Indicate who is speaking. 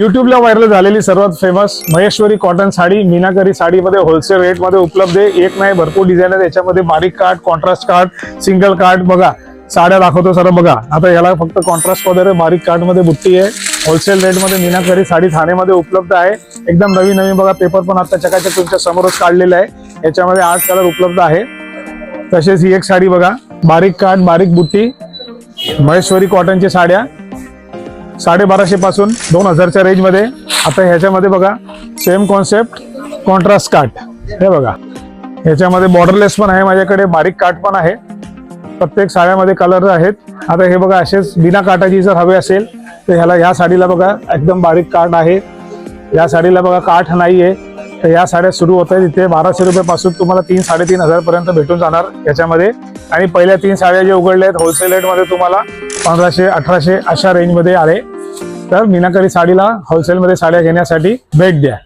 Speaker 1: युट्यूबला व्हायरल झालेली सर्वात फेमस महेश्वरी कॉटन साडी मीनाकरी साडीमध्ये होलसेल रेट मध्ये उपलब्ध आहे। एक नाही भरपूर डिझाईन आहे त्याच्यामध्ये, बारीक काठ, कॉन्ट्रास्ट काठ, सिंगल काठ। बघा साड्या दाखवतो सर, बघा आता याला फक्त कॉन्ट्रास्ट वगैरे बारीक काठ मध्ये बुट्टी आहे। होलसेल रेट मध्ये मीनाकरी साडी ठाण्यामध्ये उपलब्ध आहे। एकदम नवीन नवीन बघा, पेपर पण आता चकाचक तुमच्या समोरच काढलेला आहे। याच्यामध्ये 8 कलर उपलब्ध आहे। तसेच ही एक साडी बघा, बारीक काठ बारीक बुट्टी, महेश्वरी कॉटनची साड्या 1250 पासून 2000च्या रेंज मध्ये। आता ह्याच्यामध्ये बघा सेम कॉन्सेप्ट, कॉन्ट्रास्ट काठ, हे बघा ह्याच्यामध्ये बॉर्डरलेस पण आहे माझ्याकडे, बारीक काठ पण आहे। प्रत्येक साड्यामध्ये कलर आहेत। आता हे बघा असेच बिना काठाची जर हवे असेल तर ह्या साडीला बघा एकदम बारीक काठ आहे। या साडीला बघा काठ नाहीये। तर या साड्या सुरू होत आहेत इथे 1200 रुपयापासून तुम्हाला 3-3.5 पर्यंत भेटून जाणार याच्यामध्ये। आणि पहिल्या 3 साड्या जे उघडल्या आहेत होलसेल रेट मध्ये तुम्हाला 1500-1800 अशा रेंज मध्ये आले। तर मीनाकरी साडीला होलसेल मध्ये साड्या घेण्यासाठी भेट द्या।